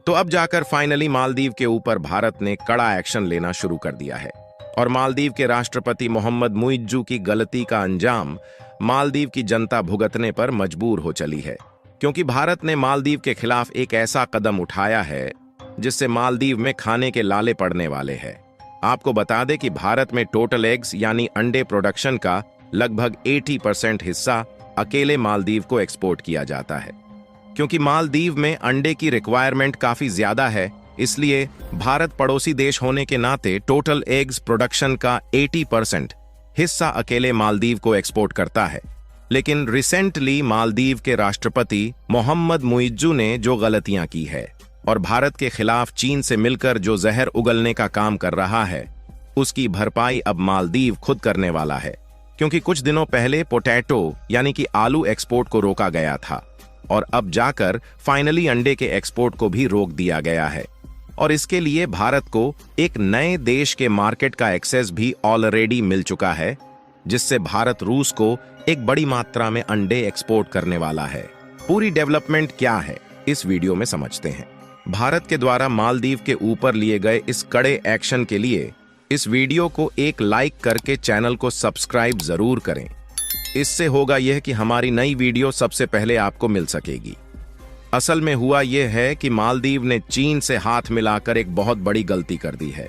तो अब जाकर फाइनली मालदीव के ऊपर भारत ने कड़ा एक्शन लेना शुरू कर दिया है और मालदीव के राष्ट्रपति मोहम्मद मुइज्जू की गलती का अंजाम मालदीव की जनता भुगतने पर मजबूर हो चली है, क्योंकि भारत ने मालदीव के खिलाफ एक ऐसा कदम उठाया है जिससे मालदीव में खाने के लाले पड़ने वाले हैं। आपको बता दें कि भारत में टोटल एग्स यानी अंडे प्रोडक्शन का लगभग 80% हिस्सा अकेले मालदीव को एक्सपोर्ट किया जाता है। क्योंकि मालदीव में अंडे की रिक्वायरमेंट काफी ज्यादा है, इसलिए भारत पड़ोसी देश होने के नाते टोटल एग्स प्रोडक्शन का 80% हिस्सा अकेले मालदीव को एक्सपोर्ट करता है। लेकिन रिसेंटली मालदीव के राष्ट्रपति मोहम्मद मुइज्जू ने जो गलतियां की है और भारत के खिलाफ चीन से मिलकर जो जहर उगलने का काम कर रहा है, उसकी भरपाई अब मालदीव खुद करने वाला है। क्योंकि कुछ दिनों पहले पोटैटो यानी कि आलू एक्सपोर्ट को रोका गया था और अब जाकर फाइनली अंडे के एक्सपोर्ट को भी रोक दिया गया है। और इसके लिए भारत को एक नए देश के मार्केट का एक्सेस भी ऑलरेडी मिल चुका है, जिससे भारत रूस को एक बड़ी मात्रा में अंडे एक्सपोर्ट करने वाला है। पूरी डेवलपमेंट क्या है इस वीडियो में समझते हैं। भारत के द्वारा मालदीव के ऊपर लिए गए इस कड़े एक्शन के लिए इस वीडियो को एक लाइक करके चैनल को सब्सक्राइब जरूर करें। इससे होगा यह कि हमारी नई वीडियो सबसे पहले आपको मिल सकेगी। असल में हुआ यह है कि मालदीव ने चीन से हाथ मिलाकर एक बहुत बड़ी गलती कर दी है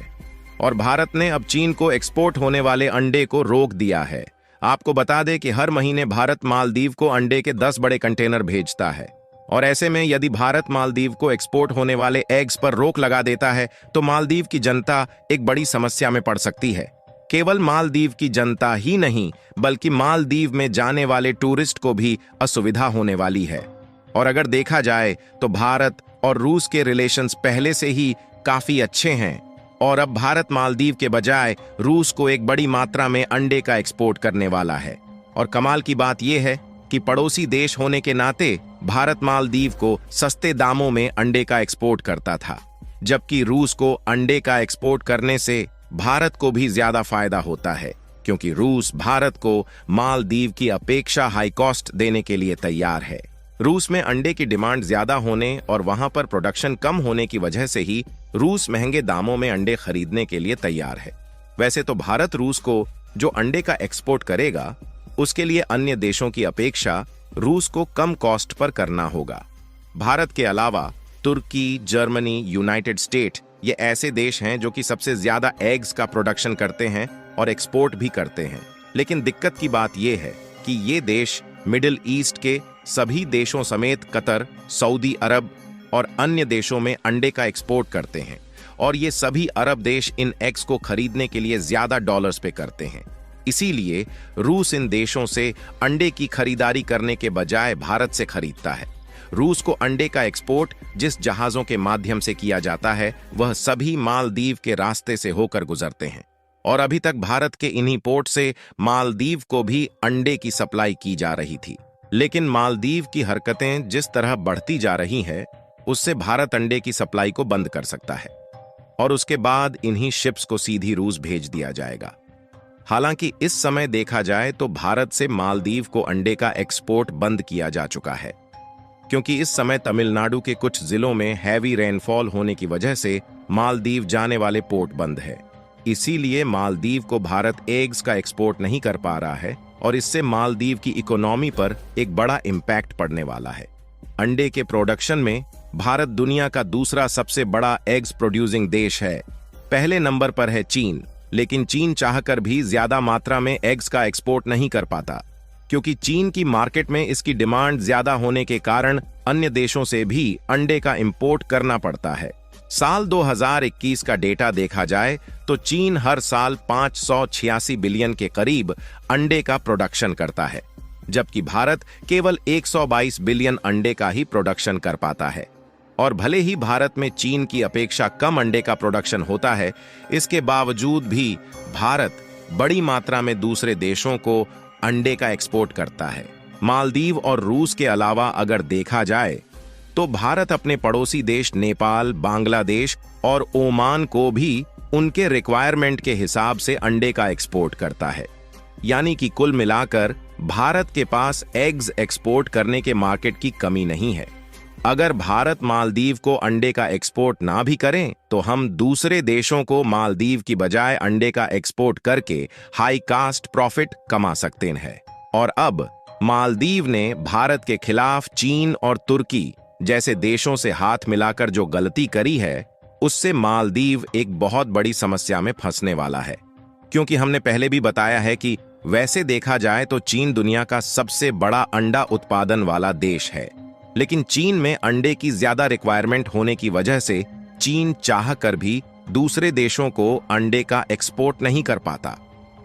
और भारत ने अब चीन को एक्सपोर्ट होने वाले अंडे को रोक दिया है। आपको बता दें कि हर महीने भारत मालदीव को अंडे के 10 बड़े कंटेनर भेजता है और ऐसे में यदि भारत मालदीव को एक्सपोर्ट होने वाले एग्स पर रोक लगा देता है तो मालदीव की जनता एक बड़ी समस्या में पड़ सकती है। केवल मालदीव की जनता ही नहीं बल्कि मालदीव में जाने वाले टूरिस्ट को भी असुविधा होने वाली है। और अगर देखा जाए तो भारत और रूस के रिलेशंस पहले से ही काफी अच्छे हैं और अब भारत मालदीव के बजाय रूस को एक बड़ी मात्रा में अंडे का एक्सपोर्ट करने वाला है। और कमाल की बात यह है कि पड़ोसी देश होने के नाते भारत मालदीव को सस्ते दामों में अंडे का एक्सपोर्ट करता था, जबकि रूस को अंडे का एक्सपोर्ट करने से भारत को भी ज्यादा फायदा होता है, क्योंकि रूस भारत को मालदीव की अपेक्षा हाई कॉस्ट देने के लिए तैयार है। रूस में अंडे की डिमांड ज्यादा होने और वहां पर प्रोडक्शन कम होने की वजह से ही रूस महंगे दामों में अंडे खरीदने के लिए तैयार है। वैसे तो भारत रूस को जो अंडे का एक्सपोर्ट करेगा उसके लिए अन्य देशों की अपेक्षा रूस को कम कॉस्ट पर करना होगा। भारत के अलावा तुर्की, जर्मनी, यूनाइटेड स्टेट ये ऐसे देश हैं जो कि सबसे ज्यादा एग्स का प्रोडक्शन करते हैं और एक्सपोर्ट भी करते हैं। लेकिन दिक्कत की बात यह है कि ये देश मिडिल ईस्ट के सभी देशों समेत कतर, सऊदी अरब और अन्य देशों में अंडे का एक्सपोर्ट करते हैं और ये सभी अरब देश इन एग्स को खरीदने के लिए ज्यादा डॉलर्स पे करते हैं। इसीलिए रूस इन देशों से अंडे की खरीदारी करने के बजाय भारत से खरीदता है। रूस को अंडे का एक्सपोर्ट जिस जहाजों के माध्यम से किया जाता है वह सभी मालदीव के रास्ते से होकर गुजरते हैं और अभी तक भारत के इन्हीं पोर्ट से मालदीव को भी अंडे की सप्लाई की जा रही थी। लेकिन मालदीव की हरकतें जिस तरह बढ़ती जा रही हैं, उससे भारत अंडे की सप्लाई को बंद कर सकता है और उसके बाद इन्हीं शिप्स को सीधी रूस भेज दिया जाएगा। हालांकि इस समय देखा जाए तो भारत से मालदीव को अंडे का एक्सपोर्ट बंद किया जा चुका है, क्योंकि इस समय तमिलनाडु के कुछ जिलों में हैवी रेनफॉल होने की वजह से मालदीव जाने वाले पोर्ट बंद है। इसीलिए मालदीव को भारत एग्स का एक्सपोर्ट नहीं कर पा रहा है और इससे मालदीव की इकोनॉमी पर एक बड़ा इम्पैक्ट पड़ने वाला है। अंडे के प्रोडक्शन में भारत दुनिया का दूसरा सबसे बड़ा एग्स प्रोड्यूसिंग देश है। पहले नंबर पर है चीन, लेकिन चीन चाहकर भी ज्यादा मात्रा में एग्स का एक्सपोर्ट नहीं कर पाता, क्योंकि चीन की मार्केट में इसकी डिमांड ज्यादा होने के कारण अन्य देशों से भी अंडे का इंपोर्ट करना पड़ता है। साल 2021 का डेटा देखा जाए तो चीन हर साल 586 बिलियन के करीब अंडे का प्रोडक्शन करता है, जबकि भारत केवल 122 बिलियन अंडे का ही प्रोडक्शन कर पाता है। और भले ही भारत में चीन की अपेक्षा कम अंडे का प्रोडक्शन होता है, इसके बावजूद भी भारत बड़ी मात्रा में दूसरे देशों को अंडे का एक्सपोर्ट करता है। मालदीव और रूस के अलावा अगर देखा जाए तो भारत अपने पड़ोसी देश नेपाल, बांग्लादेश और ओमान को भी उनके रिक्वायरमेंट के हिसाब से अंडे का एक्सपोर्ट करता है। यानी कि कुल मिलाकर भारत के पास एग्स एक्सपोर्ट करने के मार्केट की कमी नहीं है। अगर भारत मालदीव को अंडे का एक्सपोर्ट ना भी करें तो हम दूसरे देशों को मालदीव की बजाय अंडे का एक्सपोर्ट करके हाई कास्ट प्रॉफिट कमा सकते हैं। और अब मालदीव ने भारत के खिलाफ चीन और तुर्की जैसे देशों से हाथ मिलाकर जो गलती करी है, उससे मालदीव एक बहुत बड़ी समस्या में फंसने वाला है। क्योंकि हमने पहले भी बताया है कि वैसे देखा जाए तो चीन दुनिया का सबसे बड़ा अंडा उत्पादन वाला देश है, लेकिन चीन में अंडे की ज्यादा रिक्वायरमेंट होने की वजह से चीन चाह कर भी दूसरे देशों को अंडे का एक्सपोर्ट नहीं कर पाता।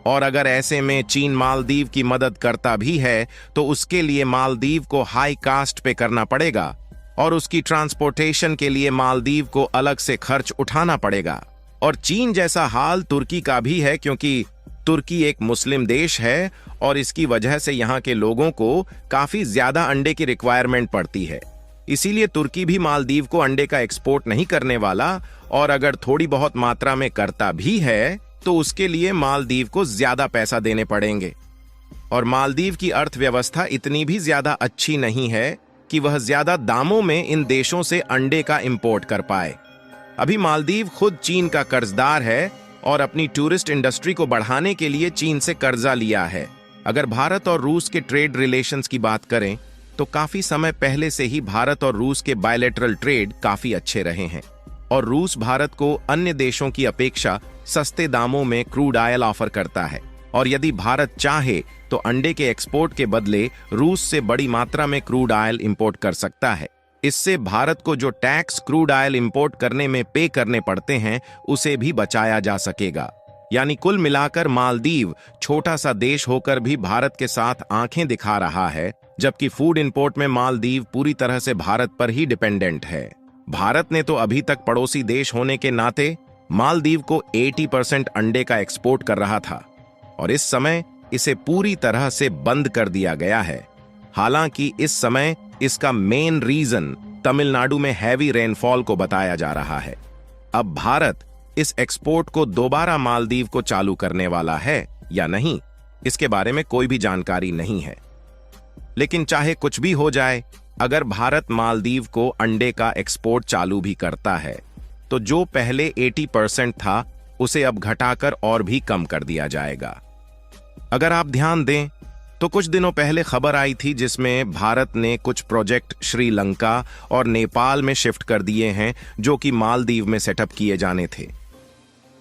और अगर ऐसे में चीन मालदीव की मदद करता भी है तो उसके लिए मालदीव को हाई कास्ट पे करना पड़ेगा और उसकी ट्रांसपोर्टेशन के लिए मालदीव को अलग से खर्च उठाना पड़ेगा। और चीन जैसा हाल तुर्की का भी है, क्योंकि तुर्की एक मुस्लिम देश है और इसकी वजह से यहाँ के लोगों को काफी ज्यादा अंडे की रिक्वायरमेंट पड़ती है। इसीलिए तुर्की भी मालदीव को अंडे का एक्सपोर्ट नहीं करने वाला, और अगर थोड़ी बहुत मात्रा में करता भी है तो उसके लिए मालदीव को ज्यादा पैसा देने पड़ेंगे। और मालदीव की अर्थव्यवस्था इतनी भी ज्यादा अच्छी नहीं है कि वह ज्यादा दामों में इन देशों से अंडे का इंपोर्ट कर पाए। अभी मालदीव खुद चीन का कर्जदार है और अपनी टूरिस्ट इंडस्ट्री को बढ़ाने के लिए चीन से कर्जा लिया है। अगर भारत और रूस के ट्रेड रिलेशंस की बात करें तो काफी समय पहले से ही भारत और रूस के बायलैटरल ट्रेड काफी अच्छे रहे हैं, और रूस भारत को अन्य देशों की अपेक्षा सस्ते दामों में क्रूड ऑयल ऑफर करता है। और यदि भारत चाहे तो अंडे के एक्सपोर्ट के बदले रूस से बड़ी मात्रा में क्रूड ऑयल इंपोर्ट कर सकता है। इससे भारत को जो टैक्स क्रूड ऑयल इंपोर्ट करने में पे करने पड़ते हैं उसे भी बचाया जा सकेगा। यानी कुल मिलाकर मालदीव छोटा सा देश होकर भी भारत के साथ आंखें दिखा रहा है, जबकि फूड इंपोर्ट में मालदीव पूरी तरह से भारत पर ही डिपेंडेंट है। भारत ने तो अभी तक पड़ोसी देश होने के नाते मालदीव को 80% अंडे का एक्सपोर्ट कर रहा था, और इस समय इसे पूरी तरह से बंद कर दिया गया है। हालांकि इस समय इसका मेन रीजन तमिलनाडु में हैवी रेनफॉल को बताया जा रहा है। अब भारत इस एक्सपोर्ट को दोबारा मालदीव को चालू करने वाला है या नहीं, इसके बारे में कोई भी जानकारी नहीं है। लेकिन चाहे कुछ भी हो जाए, अगर भारत मालदीव को अंडे का एक्सपोर्ट चालू भी करता है तो जो पहले 80% था उसे अब घटाकर और भी कम कर दिया जाएगा। अगर आप ध्यान दें तो कुछ दिनों पहले खबर आई थी जिसमें भारत ने कुछ प्रोजेक्ट श्रीलंका और नेपाल में शिफ्ट कर दिए हैं जो कि मालदीव में सेटअप किए जाने थे,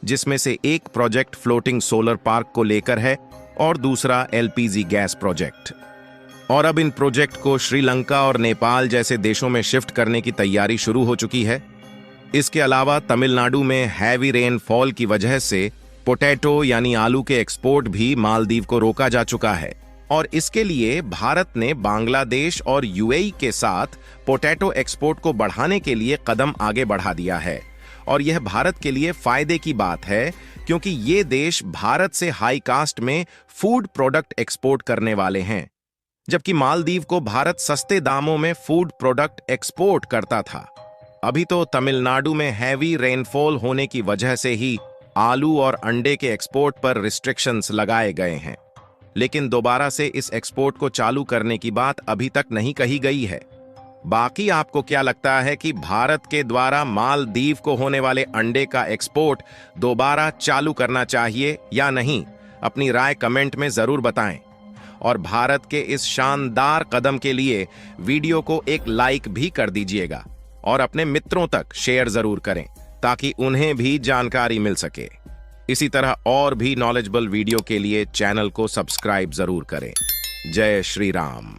जिसमें से एक प्रोजेक्ट फ्लोटिंग सोलर पार्क को लेकर है और दूसरा एलपीजी गैस प्रोजेक्ट। और अब इन प्रोजेक्ट को श्रीलंका और नेपाल जैसे देशों में शिफ्ट करने की तैयारी शुरू हो चुकी है। इसके अलावा तमिलनाडु में हैवी रेनफॉल की वजह से पोटैटो यानी आलू के एक्सपोर्ट भी मालदीव को रोका जा चुका है, और इसके लिए भारत ने बांग्लादेश और यूएई के साथ पोटैटो एक्सपोर्ट को बढ़ाने के लिए कदम आगे बढ़ा दिया है। और यह भारत के लिए फायदे की बात है, क्योंकि ये देश भारत से हाई कास्ट में फूड प्रोडक्ट एक्सपोर्ट करने वाले हैं, जबकि मालदीव को भारत सस्ते दामों में फूड प्रोडक्ट एक्सपोर्ट करता था। अभी तो तमिलनाडु में हैवी रेनफॉल होने की वजह से ही आलू और अंडे के एक्सपोर्ट पर रिस्ट्रिक्शंस लगाए गए हैं, लेकिन दोबारा से इस एक्सपोर्ट को चालू करने की बात अभी तक नहीं कही गई है। बाकी आपको क्या लगता है कि भारत के द्वारा मालदीव को होने वाले अंडे का एक्सपोर्ट दोबारा चालू करना चाहिए या नहीं? अपनी राय कमेंट में जरूर बताएं। और भारत के इस शानदार कदम के लिए वीडियो को एक लाइक भी कर दीजिएगा और अपने मित्रों तक शेयर जरूर करें ताकि उन्हें भी जानकारी मिल सके। इसी तरह और भी नॉलेजेबल वीडियो के लिए चैनल को सब्सक्राइब जरूर करें। जय श्री राम।